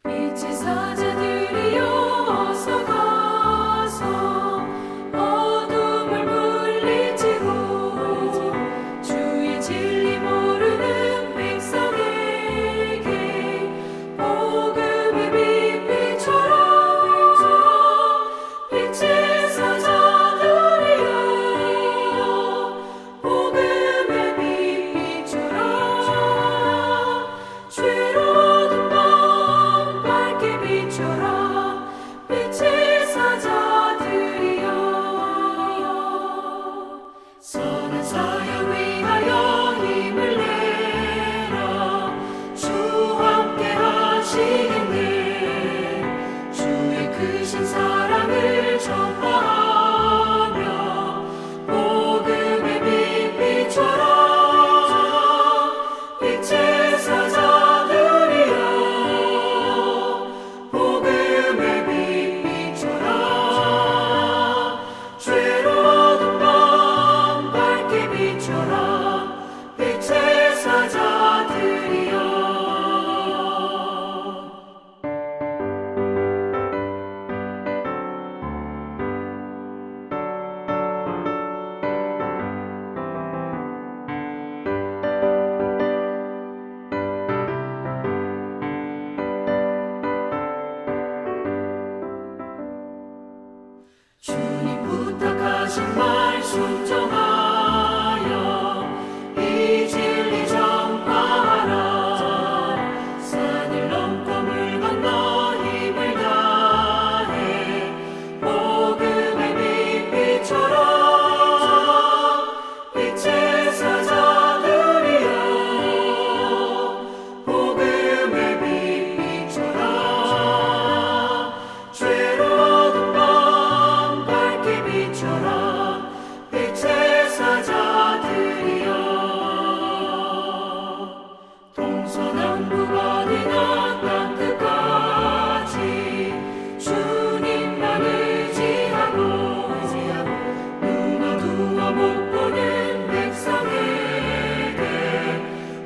빛의 사자들이여 어서 가서 어둠을 물리치고 주의 진리 모르는 백성에게 복음의 빛 비춰라. 빛의 사자들이여 복음의 빛 비춰라. 죄로운 밤 밝게 비춰라. 빛의 사자들이여 선한 사역 위하여 힘을 내라. 주와 함께 하시겠네. 주의 크신 사랑을 전파하며 복음의 빛 비춰라. 빛의 사자들이여 복음의 빛 비춰라. 죄로운 밤 밝게 비춰라. 빛의 사자들이여 주님 부탁하신 말 순종하여 이 진리 전파하라. 산을 넘고 물 건너 힘을 다해 복음의 빛 비춰라. 빛의 사자들이여 복음의 빛 비춰라. 죄로운 밤 밝게 비춰라. 빛의 사자들이여 동서남북 어디나 땅끝까지 주님만 의지하고 눈 어두워 못 보는 백성에게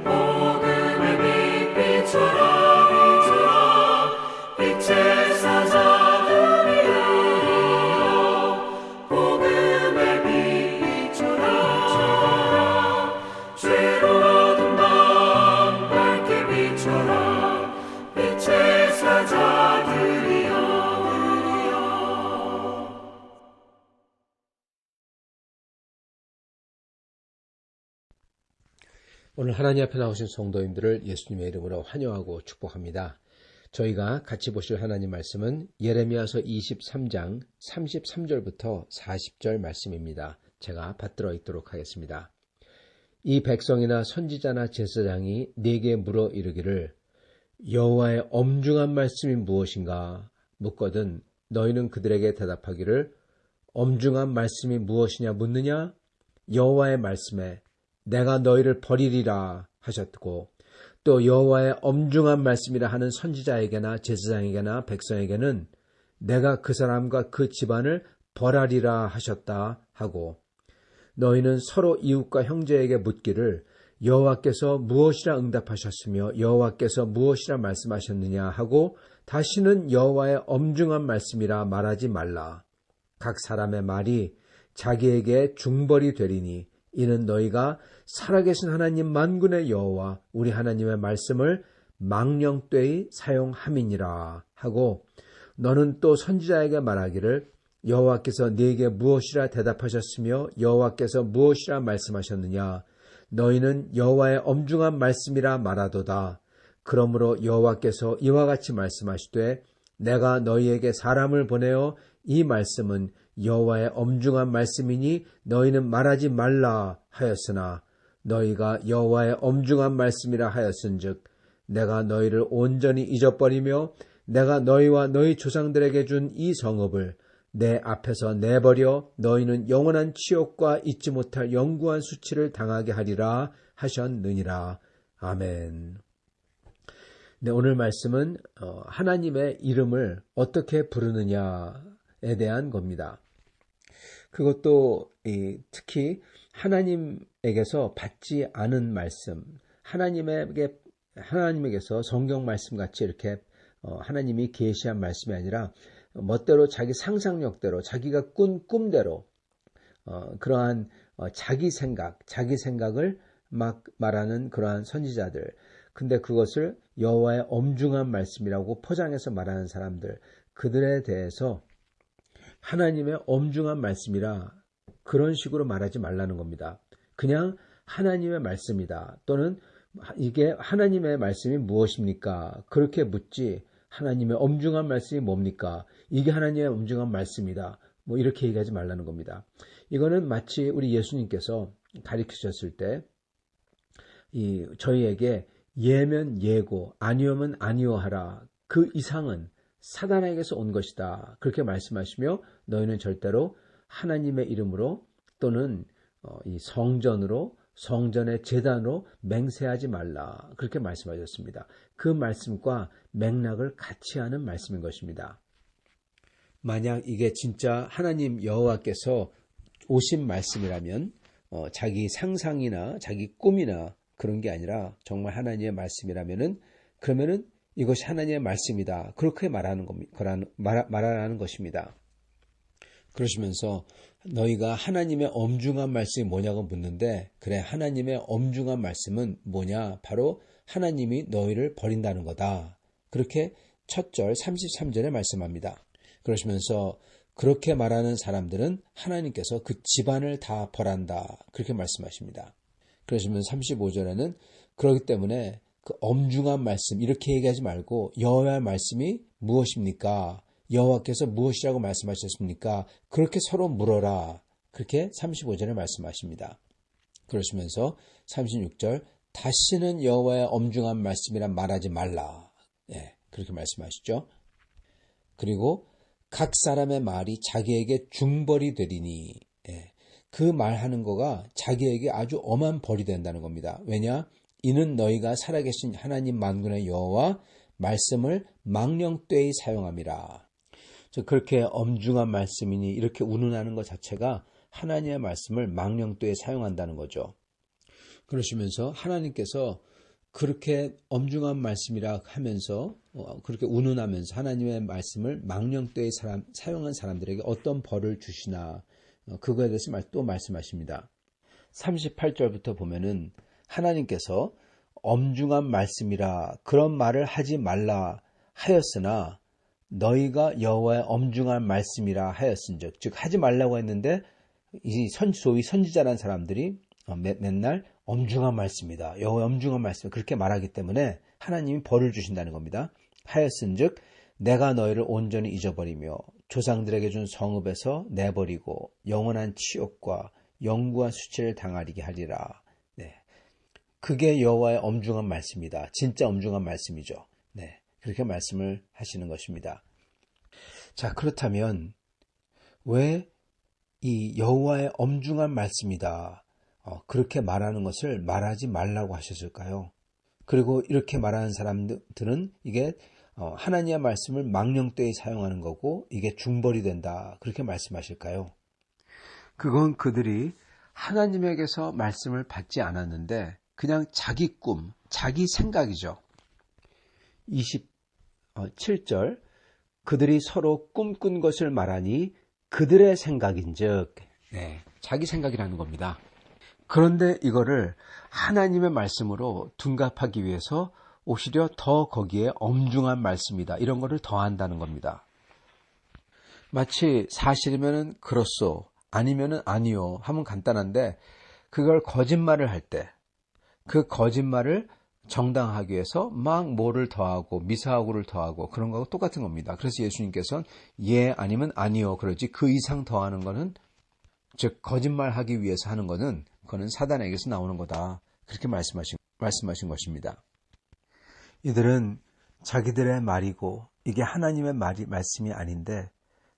복음의 빛 비춰라. 빛의 사자들이여 복음의 빛 비춰라. 죄로운 밤 밝게 비춰라. 빛의 사자들이여 오늘 하나님 앞에 나오신 성도님들을 예수님의 이름으로 환영하고 축복합니다. 저희가 같이 보실 하나님 말씀은 예레미야서 23장 33절부터 40절 말씀입니다. 제가 받들어 읽도록 하겠습니다. 이 백성이나 선지자나 제사장이 네게 물어 이르기를 여호와의 엄중한 말씀이 무엇인가 묻거든 너희는 그들에게 대답하기를 엄중한 말씀이 무엇이냐 묻느냐 여호와의 말씀에 내가 너희를 버리리라 하셨고 또 여호와의 엄중한 말씀이라 하는 선지자에게나 제사장에게나 백성에게는 내가 그 사람과 그 집안을 벌하리라 하셨다 하고 너희는 서로 이웃과 형제에게 묻기를 여호와께서 무엇이라 응답하셨으며 여호와께서 무엇이라 말씀하셨느냐 하고 다시는 여호와의 엄중한 말씀이라 말하지 말라. 각 사람의 말이 자기에게 중벌이 되리니 이는 너희가 살아계신 하나님 만군의 여호와 우리 하나님의 말씀을 망령되이 사용함이니라 하고 너는 또 선지자에게 말하기를 여호와께서 네게 무엇이라 대답하셨으며 여호와께서 무엇이라 말씀하셨느냐 너희는 여호와의 엄중한 말씀이라 말하도다. 그러므로 여호와께서 이와 같이 말씀하시되 내가 너희에게 사람을 보내어 이 말씀은 여호와의 엄중한 말씀이니 너희는 말하지 말라 하였으나 너희가 여호와의 엄중한 말씀이라 하였은즉 내가 너희를 온전히 잊어버리며 내가 너희와 너희 조상들에게 준 이 성읍을 내 앞에서 내버려 너희는 영원한 치욕과 잊지 못할 영구한 수치를 당하게 하리라 하셨느니라. 아멘. 네, 오늘 말씀은 하나님의 이름을 어떻게 부르느냐에 대한 겁니다. 그것도 특히 하나님에게서 받지 않은 말씀, 하나님에게서 성경 말씀같이 이렇게 하나님이 계시한 말씀이 아니라 멋대로 자기 상상력대로 자기가 꾼 꿈대로 그러한 자기 생각을 막 말하는 그러한 선지자들. 근데 그것을 여호와의 엄중한 말씀이라고 포장해서 말하는 사람들, 그들에 대해서 하나님의 엄중한 말씀이라 그런 식으로 말하지 말라는 겁니다. 그냥 하나님의 말씀이다. 또는 이게 하나님의 말씀이 무엇입니까? 그렇게 묻지 하나님의 엄중한 말씀이 뭡니까? 이게 하나님의 엄중한 말씀이다. 뭐 이렇게 얘기하지 말라는 겁니다. 이거는 마치 우리 예수님께서 가르치셨을 때 저희에게 예면 예고, 아니오면 아니오 하라. 그 이상은 사단에게서 온 것이다. 그렇게 말씀하시며 너희는 절대로 하나님의 이름으로 또는 이 성전의 제단으로 맹세하지 말라. 그렇게 말씀하셨습니다. 그 말씀과 맥락을 같이 하는 말씀인 것입니다. 만약 이게 진짜 하나님 여호와께서 오신 말씀이라면 자기 상상이나 자기 꿈이나 그런 게 아니라 정말 하나님의 말씀이라면은 그러면은 이것이 하나님의 말씀이다. 그렇게 말하라는 것입니다. 그러시면서 너희가 하나님의 엄중한 말씀이 뭐냐고 묻는데 그래 하나님의 엄중한 말씀은 뭐냐? 바로 하나님이 너희를 버린다는 거다. 그렇게 첫 절 33절에 말씀합니다. 그러시면서 그렇게 말하는 사람들은 하나님께서 그 집안을 다 벌한다. 그렇게 말씀하십니다. 그러시면 35절에는 그렇기 때문에 그 엄중한 말씀 이렇게 얘기하지 말고 여호와의 말씀이 무엇입니까? 여호와께서 무엇이라고 말씀하셨습니까? 그렇게 서로 물어라. 그렇게 35절에 말씀하십니다. 그러시면서 36절 다시는 여호와의 엄중한 말씀이란 말하지 말라. 그렇게 말씀하시죠. 그리고 각 사람의 말이 자기에게 중벌이 되리니 그 말하는 거가 자기에게 아주 엄한 벌이 된다는 겁니다. 왜냐? 이는 너희가 살아계신 하나님 만군의 여호와 말씀을 망령되이 사용함이라. 그렇게 엄중한 말씀이니 이렇게 운운하는 것 자체가 하나님의 말씀을 망령되이 사용한다는 거죠. 그러시면서 하나님께서 그렇게 엄중한 말씀이라 하면서 그렇게 운운하면서 하나님의 말씀을 망령되이 사용한 사람들에게 어떤 벌을 주시나 그거에 대해서 또 말씀하십니다. 38절부터 보면은 하나님께서 엄중한 말씀이라 그런 말을 하지 말라 하였으나 너희가 여호와의 엄중한 말씀이라 하였은즉 즉 하지 말라고 했는데 이 소위 선지자라는 사람들이 맨날 엄중한 말씀이다. 여호와의 엄중한 말씀 그렇게 말하기 때문에 하나님이 벌을 주신다는 겁니다. 하였은즉 내가 너희를 온전히 잊어버리며 조상들에게 준 성읍에서 내버리고 영원한 치욕과 영구한 수치를 당하리게 하리라. 그게 여호와의 엄중한 말씀이다. 진짜 엄중한 말씀이죠. 그렇게 말씀을 하시는 것입니다. 자, 그렇다면 왜 이 여호와의 엄중한 말씀이다. 그렇게 말하는 것을 말하지 말라고 하셨을까요? 그리고 이렇게 말하는 사람들은 이게 하나님의 말씀을 망령되이 사용하는 거고 이게 중벌이 된다. 그렇게 말씀하실까요? 그건 그들이 하나님에게서 말씀을 받지 않았는데 그냥 자기 꿈, 자기 생각이죠. 27절 그들이 서로 꿈꾼 것을 말하니 그들의 생각인즉 자기 생각이라는 겁니다. 그런데 이거를 하나님의 말씀으로 둔갑하기 위해서 오히려 더 거기에 엄중한 말씀이다. 이런 거를 더한다는 겁니다. 마치 사실이면 그렇소, 아니면 아니요 하면 간단한데 그걸 거짓말을 할 때 그 거짓말을 정당하기 위해서 막 뭐를 더하고 미사하고를 더하고 그런 거하고 똑같은 겁니다. 그래서 예수님께서는 예 아니면 아니요 그러지 그 이상 더하는 거는 즉 거짓말하기 위해서 하는 거는 그거는 사단에게서 나오는 거다. 그렇게 말씀하신 것입니다. 이들은 자기들의 말이고 이게 하나님의 말씀이 아닌데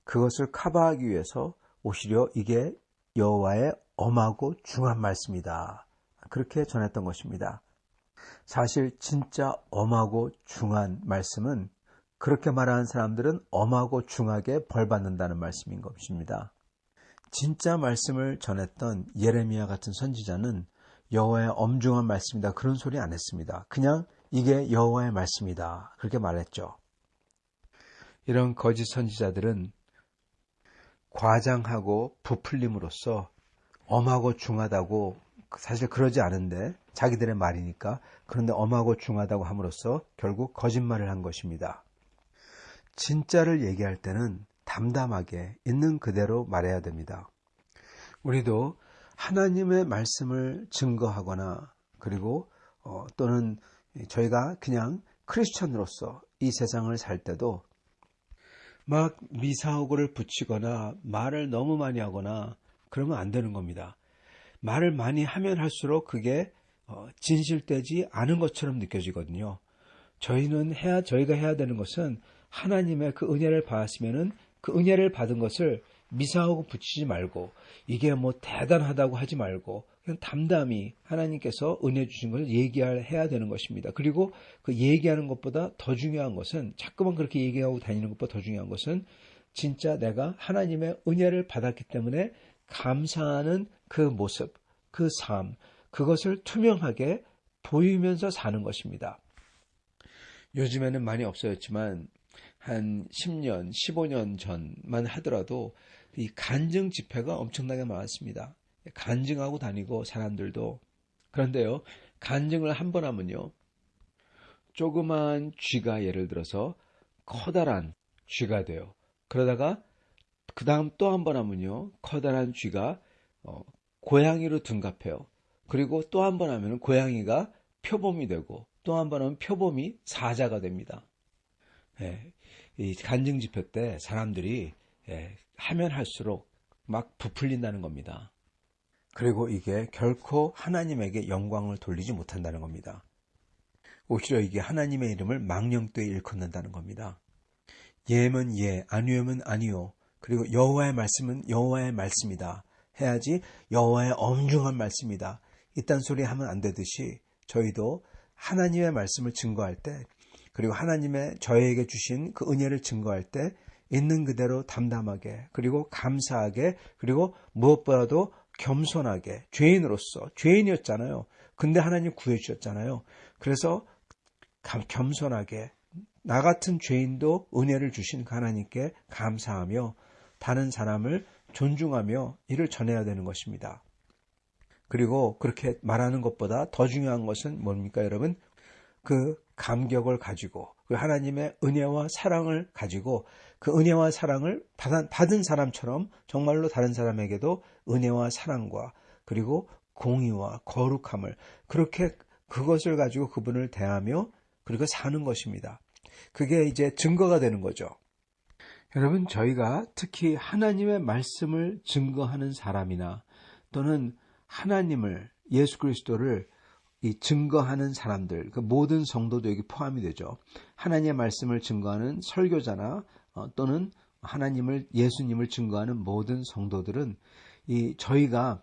그것을 커버하기 위해서 오히려 이게 여호와의 엄하고 중한 말씀이다. 그렇게 전했던 것입니다. 사실 진짜 엄하고 중한 말씀은 그렇게 말하는 사람들은 엄하고 중하게 벌받는다는 말씀인 것입니다. 진짜 말씀을 전했던 예레미야 같은 선지자는 여호와의 엄중한 말씀이다 그런 소리 안 했습니다. 그냥 이게 여호와의 말씀이다 그렇게 말했죠. 이런 거짓 선지자들은 과장하고 부풀림으로써 엄하고 중하다고, 사실 그러지 않은데 자기들의 말이니까, 그런데 엄하고 중하다고 함으로써 결국 거짓말을 한 것입니다. 진짜를 얘기할 때는 담담하게 있는 그대로 말해야 됩니다. 우리도 하나님의 말씀을 증거하거나, 그리고 또는 저희가 그냥 크리스천으로서 이 세상을 살 때도 막 미사오고를 붙이거나 말을 너무 많이 하거나 그러면 안 되는 겁니다. 말을 많이 하면 할수록 그게 진실되지 않은 것처럼 느껴지거든요. 저희가 해야 되는 것은 하나님의 그 은혜를 받았으면은 그 은혜를 받은 것을 미사하고 붙이지 말고, 이게 뭐 대단하다고 하지 말고 그냥 담담히 하나님께서 은혜 주신 것을 해야 되는 것입니다. 그리고 그 얘기하는 것보다 더 중요한 것은, 자꾸만 그렇게 얘기하고 다니는 것보다 더 중요한 것은 진짜 내가 하나님의 은혜를 받았기 때문에 감사하는 그 모습, 그 삶, 그것을 투명하게 보이면서 사는 것입니다. 요즘에는 많이 없어졌지만 한 10년, 15년 전만 하더라도 이 간증 집회가 엄청나게 많았습니다. 간증하고 다니고 사람들도. 그런데요, 간증을 한 번 하면요, 조그만 쥐가 예를 들어서 커다란 쥐가 돼요. 그러다가 그 다음 또 한 번 하면요, 커다란 쥐가 고양이로 둔갑해요. 그리고 또 한 번 하면 고양이가 표범이 되고, 또 한 번 하면 표범이 사자가 됩니다. 이 간증 집회 때 사람들이 하면 할수록 막 부풀린다는 겁니다. 그리고 이게 결코 하나님에게 영광을 돌리지 못한다는 겁니다. 오히려 이게 하나님의 이름을 망령되이 일컫는다는 겁니다. 예면 예, 아니오면 아니오. 그리고 여호와의 말씀은 여호와의 말씀이다 해야지 여호와의 엄중한 말씀이다, 이딴 소리 하면 안 되듯이, 저희도 하나님의 말씀을 증거할 때, 그리고 하나님의 저에게 주신 그 은혜를 증거할 때 있는 그대로 담담하게, 그리고 감사하게, 그리고 무엇보다도 겸손하게, 죄인이었잖아요. 근데 하나님 구해주셨잖아요. 그래서 겸손하게 나 같은 죄인도 은혜를 주신 하나님께 감사하며 다른 사람을 존중하며 이를 전해야 되는 것입니다. 그리고 그렇게 말하는 것보다 더 중요한 것은 뭡니까, 여러분? 그 감격을 가지고, 그 하나님의 은혜와 사랑을 가지고, 그 은혜와 사랑을 받은 사람처럼 정말로 다른 사람에게도 은혜와 사랑과, 그리고 공의와 거룩함을, 그렇게 그것을 가지고 그분을 대하며 그리고 사는 것입니다. 그게 이제 증거가 되는 거죠. 여러분, 저희가 특히 하나님의 말씀을 증거하는 사람이나 또는 하나님을, 예수 그리스도를 이 증거하는 사람들, 그 모든 성도도 여기 포함이 되죠. 하나님의 말씀을 증거하는 설교자나 또는 예수님을 증거하는 모든 성도들은 저희가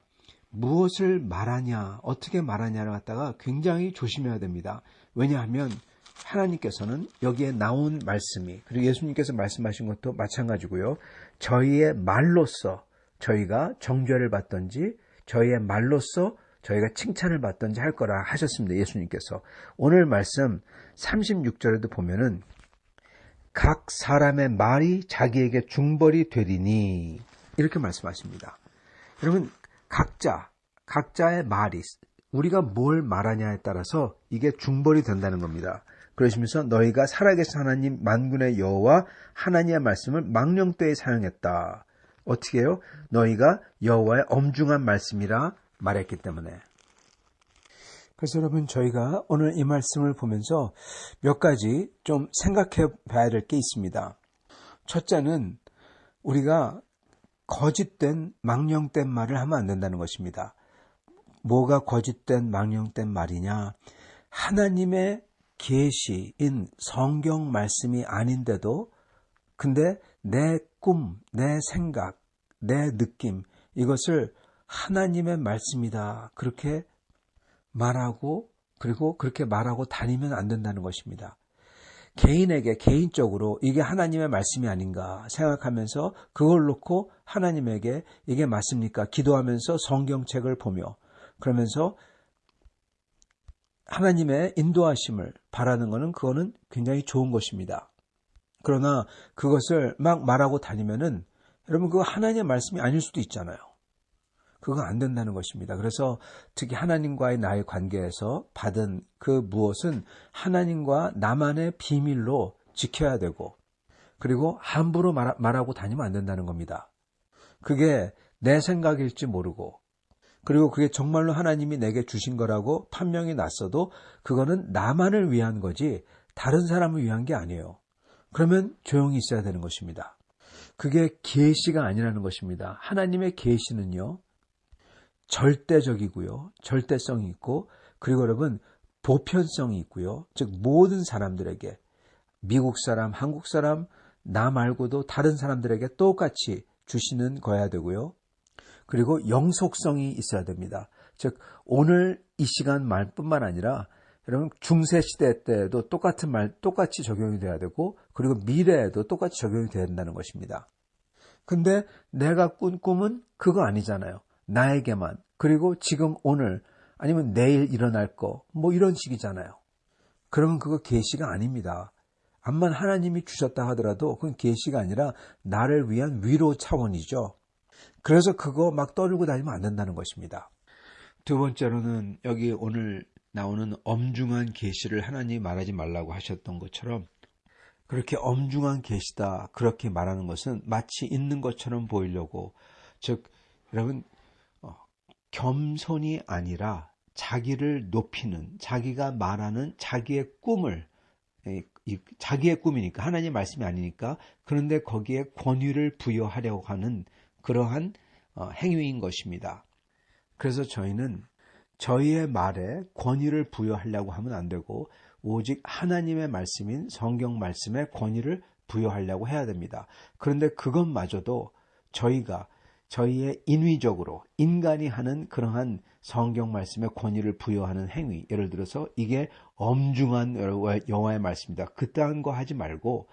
무엇을 말하냐, 어떻게 말하냐를 갖다가 굉장히 조심해야 됩니다. 왜냐하면 하나님께서는 여기에 나온 말씀이, 그리고 예수님께서 말씀하신 것도 마찬가지고요, 저희의 말로써 저희가 정죄를 받든지 저희의 말로써 저희가 칭찬을 받든지 할 거라 하셨습니다. 예수님께서. 오늘 말씀 36절에도 보면은 각 사람의 말이 자기에게 중벌이 되리니, 이렇게 말씀하십니다. 여러분, 각자의 말이, 우리가 뭘 말하냐에 따라서 이게 중벌이 된다는 겁니다. 그러시면서 너희가 살아계신 하나님 만군의 여호와 하나님의 말씀을 망령되이 사용했다. 어떻게 해요? 너희가 여호와의 엄중한 말씀이라 말했기 때문에. 그래서 여러분, 저희가 오늘 이 말씀을 보면서 몇 가지 좀 생각해 봐야 될 게 있습니다. 첫째는 우리가 거짓된 망령된 말을 하면 안 된다는 것입니다. 뭐가 거짓된 망령된 말이냐? 하나님의 계시인 성경 말씀이 아닌데도 근데 내 꿈, 내 생각, 내 느낌, 이것을 하나님의 말씀이다, 그렇게 말하고, 그리고 그렇게 말하고 다니면 안 된다는 것입니다. 개인적으로 이게 하나님의 말씀이 아닌가 생각하면서 그걸 놓고 하나님에게 이게 맞습니까? 기도하면서 성경책을 보며 그러면서 하나님의 인도하심을 바라는 것은 그거는 굉장히 좋은 것입니다. 그러나 그것을 막 말하고 다니면은 여러분 그거 하나님의 말씀이 아닐 수도 있잖아요. 그거 안 된다는 것입니다. 그래서 특히 하나님과의 나의 관계에서 받은 그 무엇은 하나님과 나만의 비밀로 지켜야 되고 그리고 함부로 말하고 다니면 안 된다는 겁니다. 그게 내 생각일지 모르고 그리고 그게 정말로 하나님이 내게 주신 거라고 판명이 났어도 그거는 나만을 위한 거지 다른 사람을 위한 게 아니에요. 그러면 조용히 있어야 되는 것입니다. 그게 계시가 아니라는 것입니다. 하나님의 계시는요. 절대적이고요. 절대성이 있고 그리고 여러분 보편성이 있고요. 즉 모든 사람들에게 미국 사람, 한국 사람, 나 말고도 다른 사람들에게 똑같이 주시는 거야 되고요. 그리고 영속성이 있어야 됩니다. 즉 오늘 이 시간 말뿐만 아니라 여러분 중세 시대 때도 똑같은 말 똑같이 적용이 돼야 되고 그리고 미래에도 똑같이 적용이 돼야 된다는 것입니다. 근데 내가 꾼 꿈은 그거 아니잖아요. 나에게만 그리고 지금 오늘 아니면 내일 일어날 거 뭐 이런 식이잖아요. 그러면 그거 계시가 아닙니다. 암만 하나님이 주셨다 하더라도 그건 계시가 아니라 나를 위한 위로 차원이죠. 그래서 그거 막 떠들고 다니면 안 된다는 것입니다. 두 번째로는 여기 오늘 나오는 엄중한 계시를 하나님이 말하지 말라고 하셨던 것처럼 그렇게 엄중한 계시다 그렇게 말하는 것은 마치 있는 것처럼 보이려고 즉 여러분 겸손이 아니라 자기를 높이는 자기가 말하는 자기의 꿈을 자기의 꿈이니까 하나님의 말씀이 아니니까 그런데 거기에 권위를 부여하려고 하는 그러한 행위인 것입니다. 그래서 저희는 저희의 말에 권위를 부여하려고 하면 안 되고 오직 하나님의 말씀인 성경 말씀에 권위를 부여하려고 해야 됩니다. 그런데 그것마저도 저희가 저희의 인위적으로 인간이 하는 그러한 성경 말씀에 권위를 부여하는 행위 예를 들어서 이게 엄중한 여호와의 말씀이다. 그딴 거 하지 말고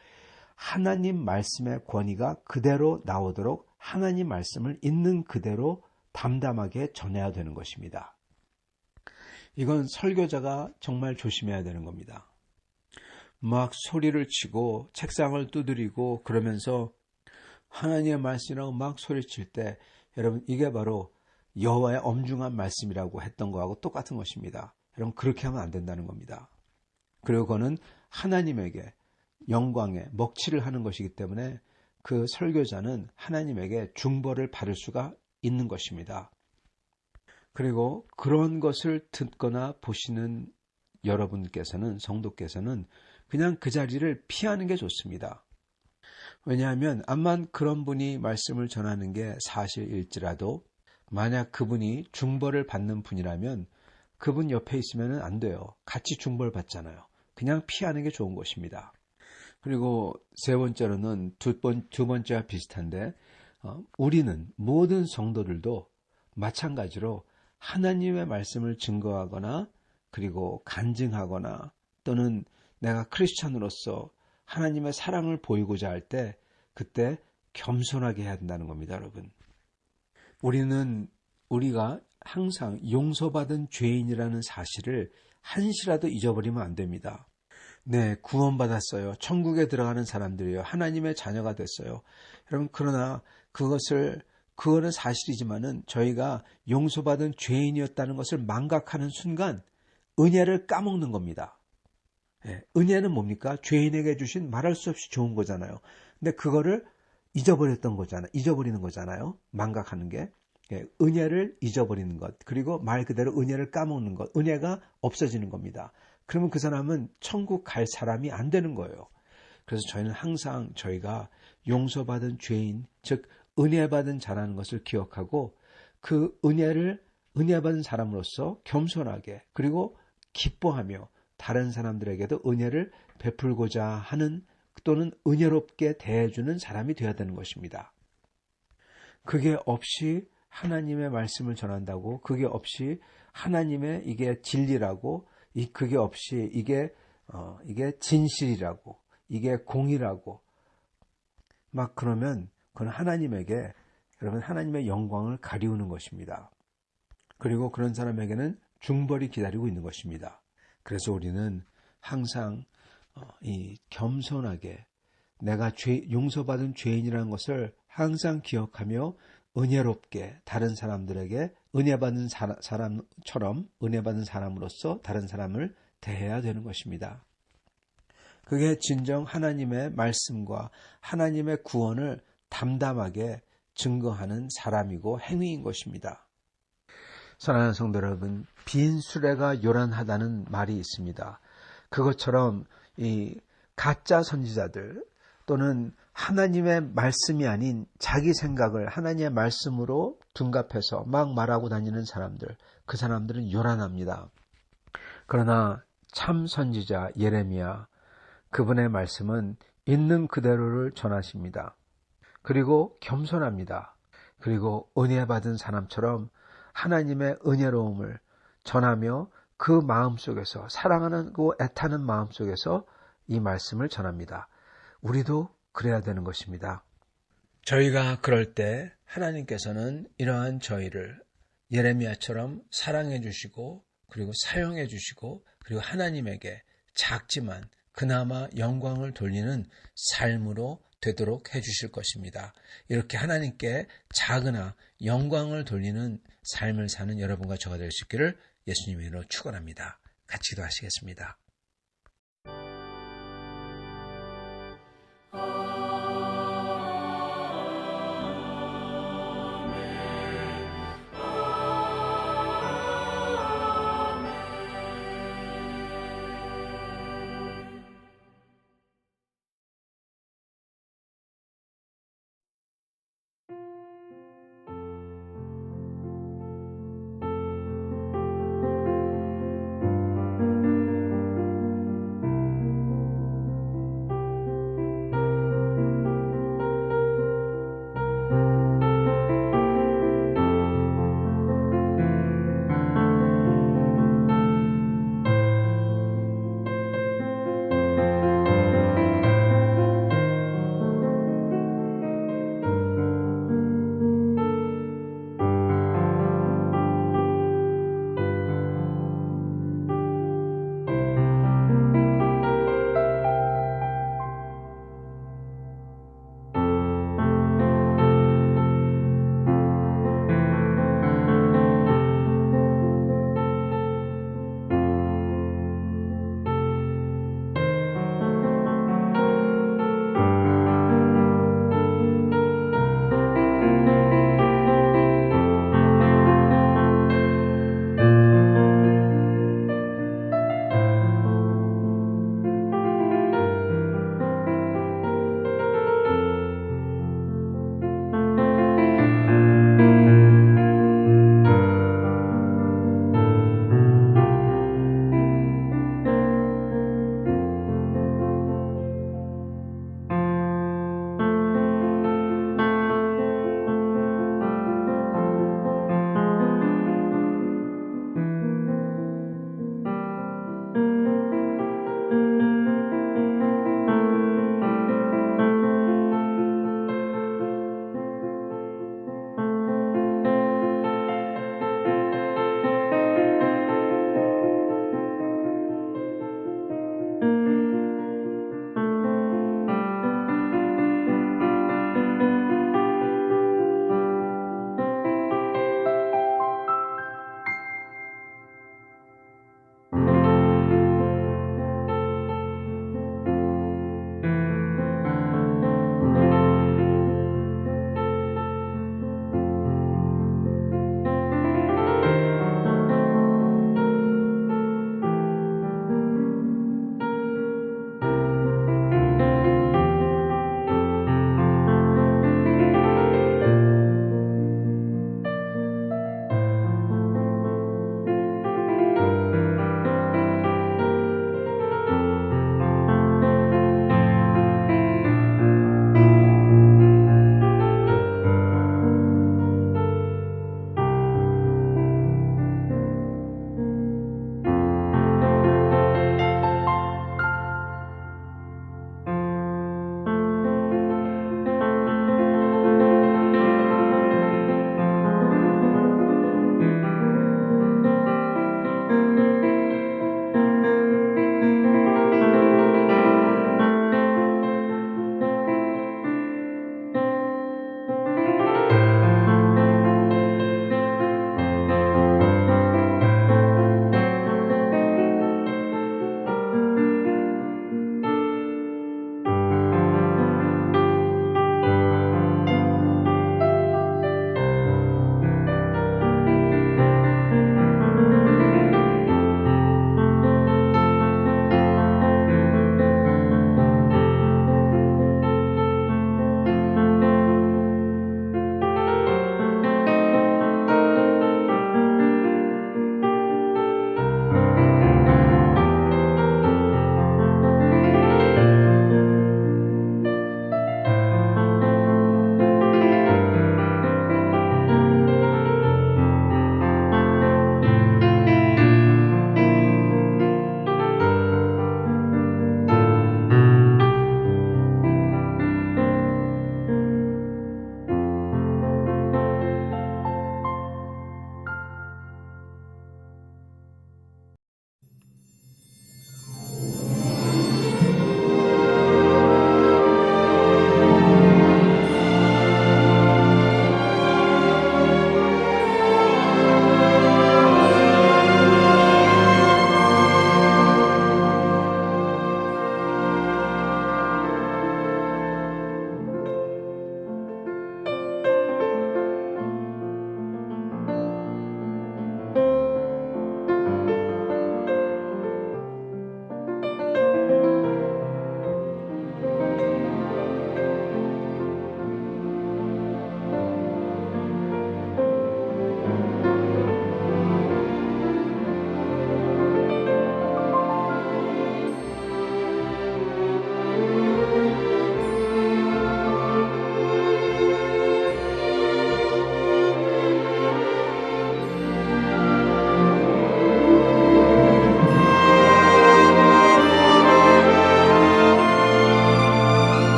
하나님 말씀의 권위가 그대로 나오도록 하나님 말씀을 있는 그대로 담담하게 전해야 되는 것입니다. 이건 설교자가 정말 조심해야 되는 겁니다. 막 소리를 치고 책상을 두드리고 그러면서 하나님의 말씀이라고 막 소리칠 때 여러분 이게 바로 여호와의 엄중한 말씀이라고 했던 거하고 똑같은 것입니다. 여러분 그렇게 하면 안 된다는 겁니다. 그리고 그거는 하나님에게 영광에 먹칠을 하는 것이기 때문에 그 설교자는 하나님에게 중벌을 받을 수가 있는 것입니다. 그리고 그런 것을 듣거나 보시는 여러분께서는 성도께서는 그냥 그 자리를 피하는 게 좋습니다. 왜냐하면 암만 그런 분이 말씀을 전하는 게 사실일지라도 만약 그분이 중벌을 받는 분이라면 그분 옆에 있으면 안 돼요. 같이 중벌 받잖아요. 그냥 피하는 게 좋은 것입니다. 그리고 세 번째로는 두 번째와 비슷한데 우리는 모든 성도들도 마찬가지로 하나님의 말씀을 증거하거나 그리고 간증하거나 또는 내가 크리스찬으로서 하나님의 사랑을 보이고자 할 때 그때 겸손하게 해야 된다는 겁니다, 여러분. 우리가 항상 용서받은 죄인이라는 사실을 한시라도 잊어버리면 안 됩니다. 네, 구원받았어요. 천국에 들어가는 사람들이에요. 하나님의 자녀가 됐어요. 여러분, 그러나 그거는 사실이지만은 저희가 용서받은 죄인이었다는 것을 망각하는 순간 은혜를 까먹는 겁니다. 예, 은혜는 뭡니까? 죄인에게 주신 말할 수 없이 좋은 거잖아요. 근데 그거를 잊어버리는 거잖아요. 망각하는 게. 예, 은혜를 잊어버리는 것. 그리고 말 그대로 은혜를 까먹는 것. 은혜가 없어지는 겁니다. 그러면 그 사람은 천국 갈 사람이 안 되는 거예요. 그래서 저희는 항상 저희가 용서받은 죄인, 즉 은혜 받은 자라는 것을 기억하고 그 은혜 받은 사람으로서 겸손하게 그리고 기뻐하며 다른 사람들에게도 은혜를 베풀고자 하는 또는 은혜롭게 대해주는 사람이 되어야 되는 것입니다. 그게 없이 하나님의 말씀을 전한다고 그게 없이 하나님의 이게 진리라고 그게 없이 이게 진실이라고 이게 공의라고 막 그러면 그건 여러분 하나님의 영광을 가리우는 것입니다. 그리고 그런 사람에게는 중벌이 기다리고 있는 것입니다. 그래서 우리는 항상 이 겸손하게 내가 용서받은 죄인이라는 것을 항상 기억하며 은혜롭게 다른 사람들에게 은혜받은 사람처럼 은혜받은 사람으로서 다른 사람을 대해야 되는 것입니다. 그게 진정 하나님의 말씀과 하나님의 구원을 담담하게 증거하는 사람이고 행위인 것입니다. 사랑하는 성도 여러분, 빈 수레가 요란하다는 말이 있습니다. 그것처럼 이 가짜 선지자들 또는 하나님의 말씀이 아닌 자기 생각을 하나님의 말씀으로 둔갑해서 막 말하고 다니는 사람들, 그 사람들은 요란합니다. 그러나 참 선지자 예레미야, 그분의 말씀은 있는 그대로를 전하십니다. 그리고 겸손합니다. 그리고 은혜 받은 사람처럼 하나님의 은혜로움을 전하며 그 마음속에서 사랑하고 애타는 마음속에서 이 말씀을 전합니다. 우리도 그래야 되는 것입니다. 저희가 그럴 때 하나님께서는 이러한 저희를 예레미야처럼 사랑해 주시고 그리고 사용해 주시고 그리고 하나님에게 작지만 그나마 영광을 돌리는 삶으로 되도록 해주실 것입니다. 이렇게 하나님께 작으나 영광을 돌리는 삶을 사는 여러분과 저가 될 수 있기를 예수님의 이름으로 축원합니다. 같이 기도하시겠습니다.